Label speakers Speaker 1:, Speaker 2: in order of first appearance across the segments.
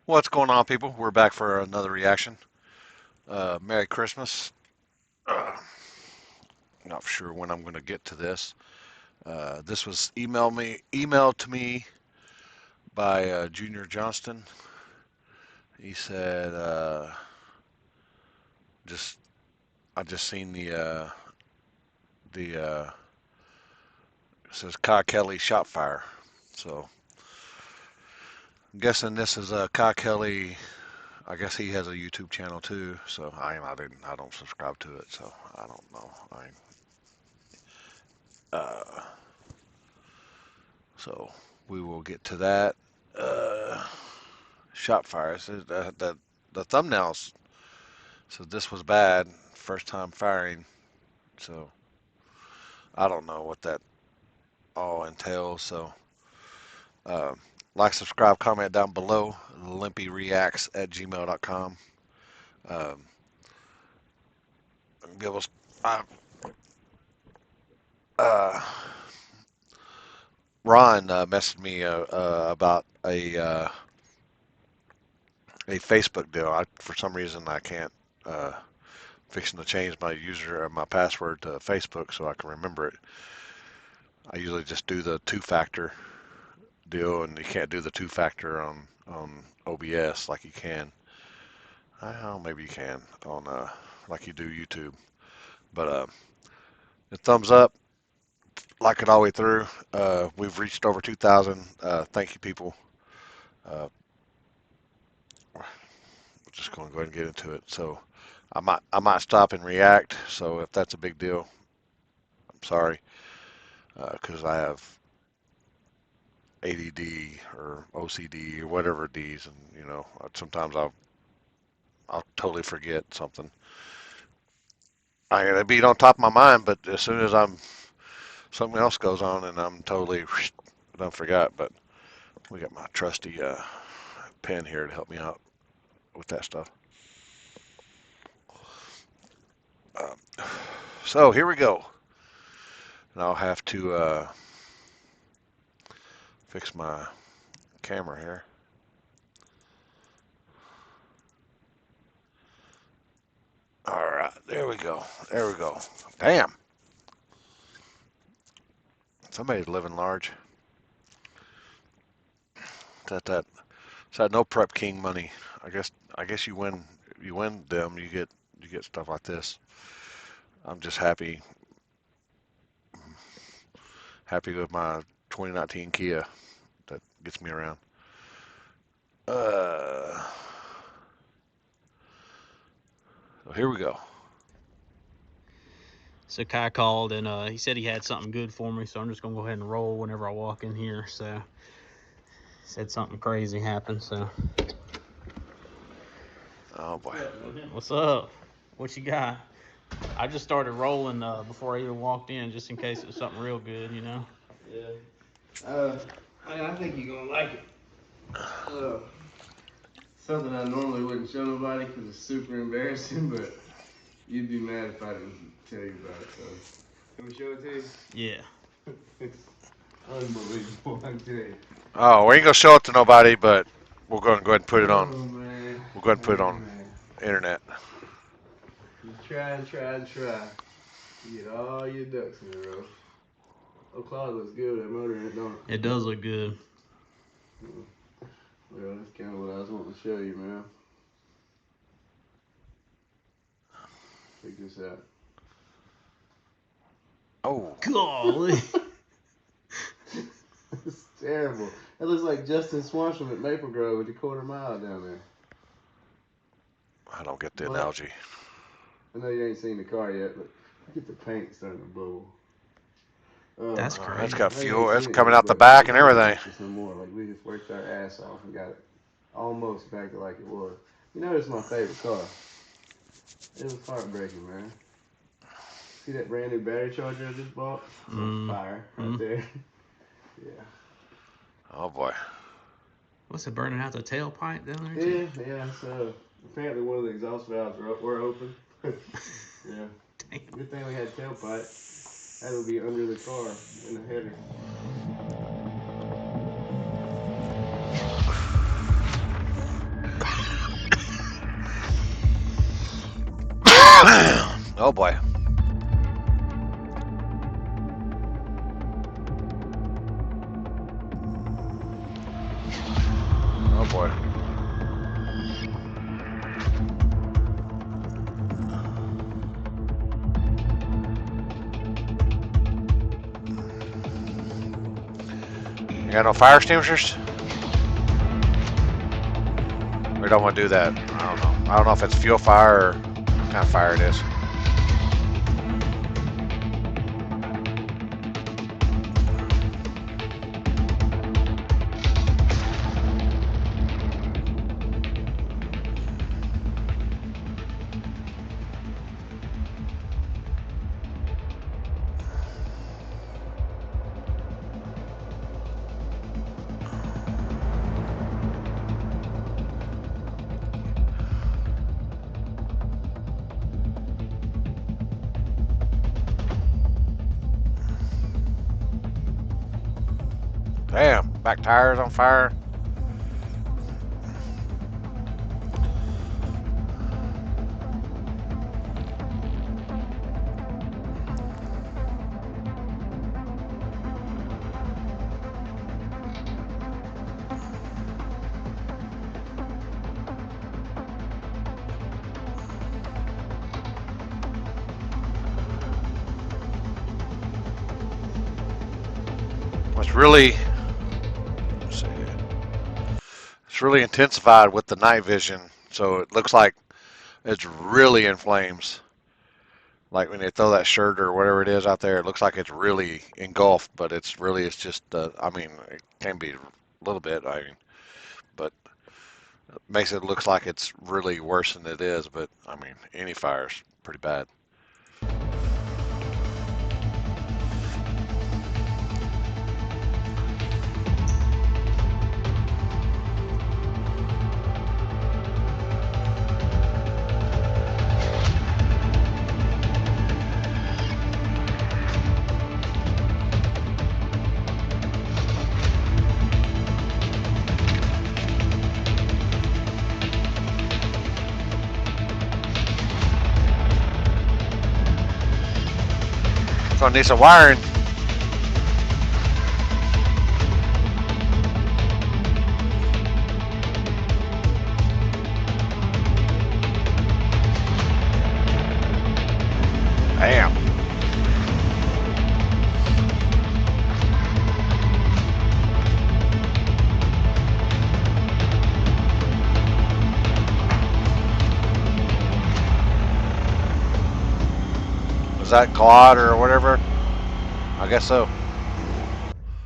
Speaker 1: What's going on, people? We're back for another reaction. Merry Christmas. Uh, Not sure when I'm going to get to this. This was emailed to me by Junior Johnston. He said, just I just seen the it says Kye Kelley shot fire. So I'm guessing this is Kye Kelley. I guess he has a YouTube channel too. So I don't subscribe to it. So I don't know. Uh, So we will get to that. Uh, Shot fire. The thumbnails says this was bad. First time firing. So I don't know what that all entails. So uh, like, subscribe, comment down below. Limpyreacts@gmail.com. Um, give us. Uh, uh, Ron messaged me about a Facebook deal. For some reason I can't. Fixing to change my user or my password to Facebook so I can remember it. I usually just do the two-factor deal, and you can't do the two-factor on OBS like you can. I don't know, maybe you can on like you do YouTube. But the thumbs up, like it all the way through. We've reached over 2,000. Thank you, people. We're just going to go ahead and get into it. So I might stop and react. So if that's a big deal, I'm sorry, because I have ADD or OCD or whatever D's, and sometimes I'll totally forget something. I gotta be on top of my mind, but as soon as something else goes on and I'm totally don't forgot. But we got my trusty pen here to help me out with that stuff. Um, so here we go, and I'll have to fix my camera here. All right, there we go. There we go. Damn, somebody's living large. That It's that no prep king money. I guess you win them, you get stuff like this. I'm just happy with my 2019 Kia that gets me around. Uh, so here we go.
Speaker 2: So Kye called and he said he had something good for me, so I'm just gonna go ahead and roll whenever I walk in here. So he said something crazy happened. So
Speaker 1: Oh boy.
Speaker 2: what's up? What you got? I just started rolling before I even walked in, just in case it was something real good, you know.
Speaker 3: Yeah. I think you're gonna like it. Uh, Something I normally wouldn't show nobody because it's super embarrassing, but you'd be mad if I didn't tell you about it. So, can we show it to you?
Speaker 2: Yeah.
Speaker 3: It's unbelievable, I tell you.
Speaker 1: Oh, we ain't gonna show it to nobody, but we're gonna go ahead and put it on.
Speaker 3: Oh man,
Speaker 1: We'll go ahead and put it
Speaker 3: oh
Speaker 1: on
Speaker 3: man.
Speaker 1: internet.
Speaker 3: You try and try and try to get all your ducks in a row. Oh, Claude looks good with that motor in it, don't it?
Speaker 2: It does look good.
Speaker 3: Well, that's kind of what I was wanting to show you, man. Check this out.
Speaker 1: Oh,
Speaker 2: Golly.
Speaker 3: It's terrible. That looks like Justin Swanson at Maple Grove at the quarter mile down there.
Speaker 1: I don't get the
Speaker 3: But
Speaker 1: analogy.
Speaker 3: I know you ain't seen the car yet, but look at the paint starting to bubble.
Speaker 2: That's
Speaker 1: Oh, that's
Speaker 2: crazy.
Speaker 1: got
Speaker 3: I know you
Speaker 1: fuel.
Speaker 3: ain't
Speaker 1: That's
Speaker 3: seen it
Speaker 1: coming
Speaker 3: yet,
Speaker 1: out the
Speaker 3: but
Speaker 1: back
Speaker 3: it's
Speaker 1: and
Speaker 3: not
Speaker 1: everything.
Speaker 3: like this no more. Like we just worked our ass off and got it almost back to like it was. You know, it's my favorite car. It was heartbreaking, man. See that brand new battery charger I just bought? It's on fire right
Speaker 2: Mm.
Speaker 3: there. Yeah.
Speaker 1: Oh boy.
Speaker 2: What's it burning out the tailpipe down there too?
Speaker 3: Yeah. So apparently one of the exhaust valves were open. Yeah.
Speaker 2: Damn.
Speaker 3: Good thing we had tailpipe. That would be under the car in the header.
Speaker 1: Oh boy. Oh boy. You got no fire extinguishers? We don't want to do that. I don't know. I don't know if it's fuel fire or what kind of fire it is. Damn, back tires on fire. It's really, let's see, it's really intensified with the night vision, so it looks like it's really in flames. Like when they throw that shirt or whatever it is out there, it looks like it's really engulfed, but it's just, I mean, it can be a little bit, I mean, but it makes it look like it's really worse than it is, but I mean, any fire's pretty bad. Gonna need some wiring. Damn. Was that Claude or whatever? I guess so.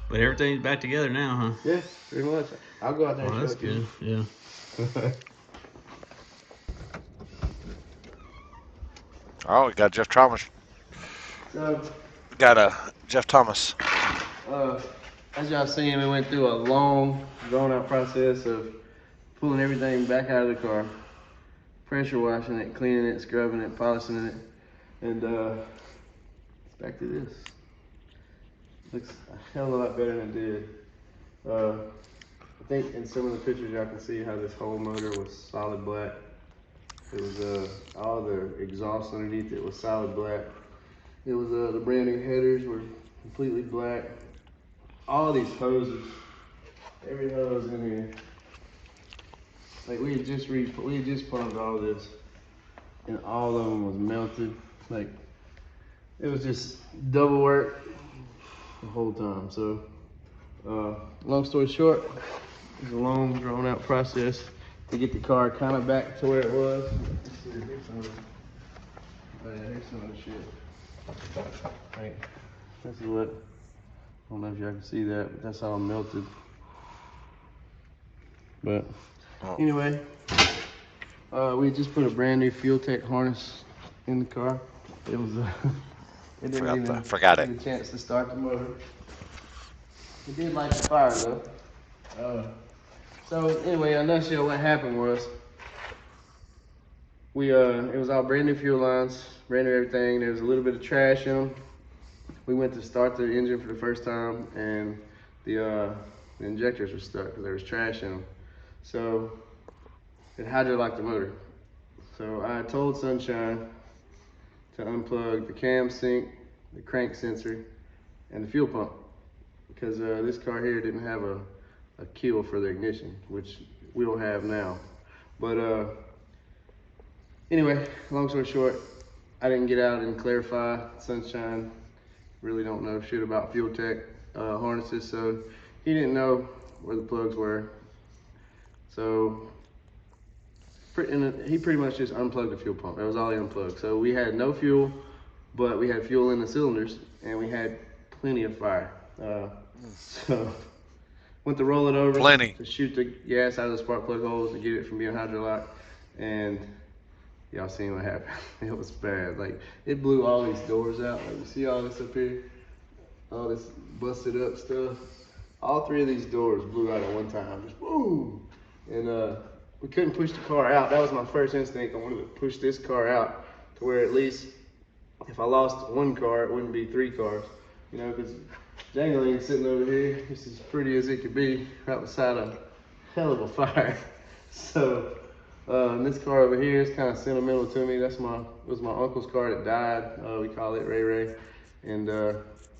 Speaker 2: But everything's back together now, huh?
Speaker 3: Yeah, pretty much. I'll go out there
Speaker 2: Well,
Speaker 3: and show
Speaker 2: that's
Speaker 3: it to you.
Speaker 2: good. Yeah.
Speaker 1: Oh, we got Jeff Thomas.
Speaker 3: So,
Speaker 1: Got a Jeff Thomas.
Speaker 3: as y'all seen, we went through a long, drawn-out process of pulling everything back out of the car, pressure washing it, cleaning it, scrubbing it, polishing it, and back to this. Looks a hell of a lot better than it did. I think in some of the pictures y'all can see how this whole motor was solid black. It was all the exhaust underneath it was solid black. It was the brand new headers were completely black. All these hoses, every hose in here. Like we had just pumped all this, and all of them was melted. Like it was just double work the whole time. So, long story short, it was a long, drawn out process to get the car kind of back to where it was. Let's see, here's some of the, oh yeah, here's some of the shit. Right, this is what, I don't know if y'all can see that, but that's all melted. But anyway, we just put a brand new Fuel Tech harness in the car. It was, it didn't even
Speaker 1: Forgot it.
Speaker 3: get a chance to start the motor. It did light the fire though. So anyway, in a nutshell, what happened was it was all brand new fuel lines, brand new everything. There was a little bit of trash in them. We went to start the engine for the first time, and the injectors were stuck because there was trash in them. So it hydro-locked the motor. So I told Sunshine to unplug the cam sync, the crank sensor, and the fuel pump, because this car here didn't have a kill for the ignition, which we don't have now. But anyway, long story short, I didn't get out and clarify sunshine. Really don't know shit about fuel tech harnesses, so he didn't know where the plugs were. So he pretty much just unplugged the fuel pump. That was all he unplugged. So we had no fuel, but we had fuel in the cylinders, and we had plenty of fire. So went to roll it over to shoot the gas out of the spark plug holes to get it from being hydrolocked, and y'all seen what happened. It was bad. Like, it blew all these doors out. Like, you see all this up here? All this busted up stuff. All three of these doors blew out at one time. Just boom! And we couldn't push the car out. That was my first instinct. I wanted to push this car out to where at least if I lost one car, it wouldn't be three cars. You know, because Jangling sitting over here, it's as pretty as it could be, right beside a hell of a fire. So, this car over here is kind of sentimental to me. It was my uncle's car that died. We call it Ray Ray. And I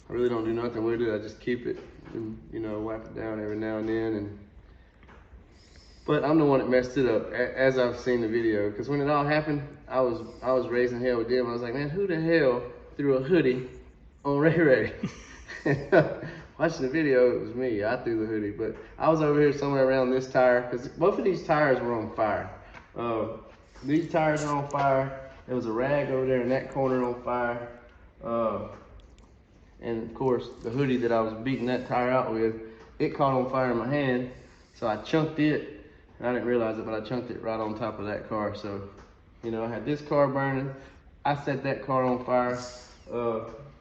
Speaker 3: really don't do nothing with it. I just keep it and, you know, wipe it down every now and then. But I'm the one that messed it up, as I've seen the video. Because when it all happened, I was raising hell with them. I was like, man, who the hell threw a hoodie on Ray Ray? Watching the video, it was me. I threw the hoodie. But I was over here somewhere around this tire, because both of these tires were on fire. These tires are on fire. There was a rag over there in that corner on fire. And of course, the hoodie that I was beating that tire out with, it caught on fire in my hand. So I chunked it. And I didn't realize it, but I chunked it right on top of that car. So, you know, I had this car burning. I set that car on fire.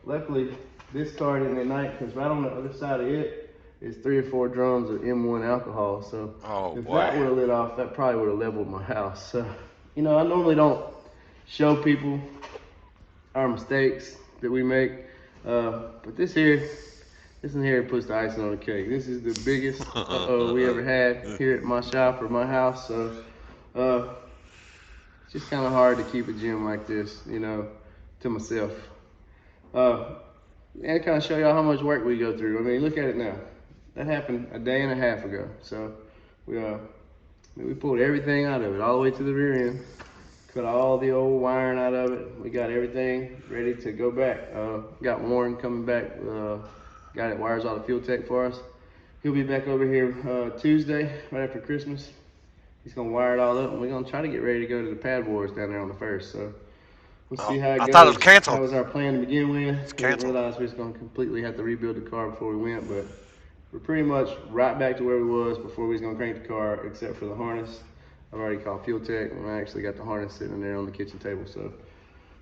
Speaker 3: Luckily, this car didn't ignite, because right on the other side of it is 3 or 4 drums of M1 alcohol. So if that would have lit off, that probably would have leveled my house. So, you know, I normally don't show people our mistakes that we make. But this one here puts the icing on the cake. This is the biggest we ever had here at my shop or my house. So it's just kind of hard to keep a gym like this, you know, to myself. And kind of show y'all how much work we go through. I mean, look at it now. That happened a day and a half ago. So we pulled everything out of it, all the way to the rear end. Cut all the old wiring out of it. We got everything ready to go back. Got Warren coming back. Guy that wires all the fuel tech for us. He'll be back over here Tuesday, right after Christmas. He's gonna wire it all up, and we're gonna try to get ready to go to the Pad Wars down there on the 1st. So we'll see how it goes.
Speaker 1: I thought it was canceled.
Speaker 3: That was our plan to begin with.
Speaker 1: It's canceled.
Speaker 3: We realized we was gonna completely have to rebuild the car before we went, but we're pretty much right back to where we was before we was gonna crank the car, except for the harness. I've already called fuel tech, and I actually got the harness sitting in there on the kitchen table. So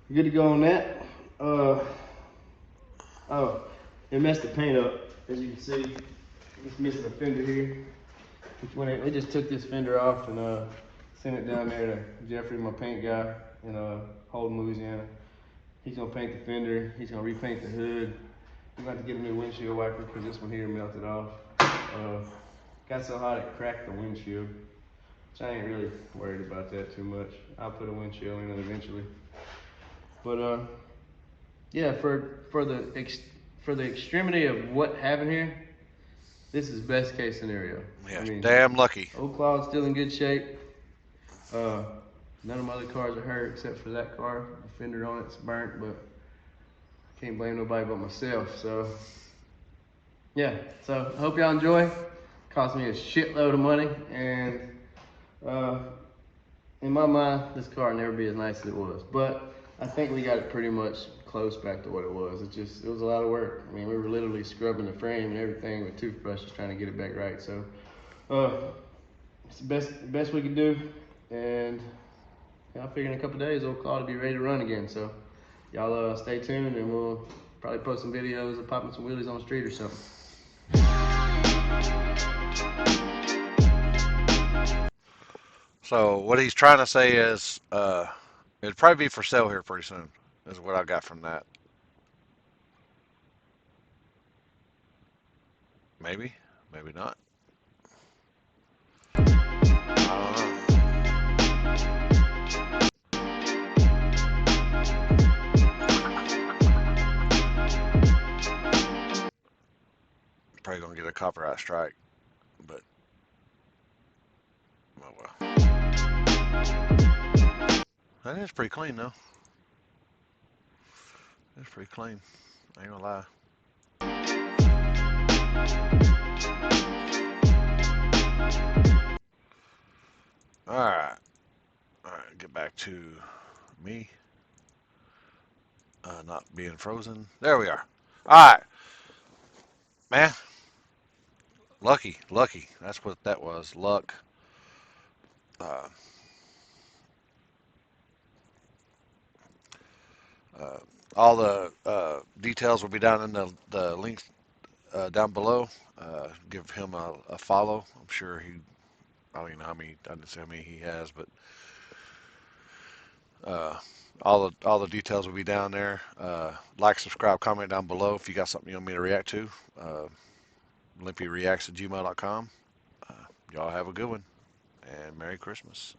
Speaker 3: we're good to go on that. It messed the paint up, as you can see. It's missing a fender here. They just took this fender off and sent it down there to Jeffrey, my paint guy in Holden, Louisiana. He's gonna paint the fender. He's gonna repaint the hood. We're going to get a new windshield wiper because this one here melted off. Got so hot it cracked the windshield. Which I ain't really worried about that too much. I'll put a windshield in it eventually. But yeah, for the extremity of what happened here, this is best case scenario.
Speaker 1: Yeah, I mean, damn lucky.
Speaker 3: Old Claude's still in good shape. None of my other cars are hurt except for that car. The fender on it's burnt, but I can't blame nobody but myself. So yeah, so I hope y'all enjoy. Cost me a shitload of money, and in my mind, this car will never be as nice as it was. But I think we got it pretty much close back to what it was. It was a lot of work. I mean, we were literally scrubbing the frame and everything with toothbrushes trying to get it back right. So it's the best we could do. And I figure in a couple days, old Claude will be ready to run again. So y'all stay tuned, and we'll probably post some videos of popping some wheelies on the street or something.
Speaker 1: So what he's trying to say is, it'd probably be for sale here pretty soon, is what I got from that. Maybe, maybe not. I don't know. copyright strike, but oh well. That is pretty clean though. It's pretty clean. I ain't gonna lie. All right, all right. Get back to me. Not being frozen. There we are. All right, man. Lucky, lucky. That's what that was. Luck. Uh, uh, all the details will be down in the link down below. Give him a follow. I'm sure he. I don't even know how many. I didn't say how many he has, but uh, all the details will be down there. Like, subscribe, comment down below if you got something you want me to react to. LimpyReacts@gmail.com. Uh, y'all have a good one and Merry Christmas.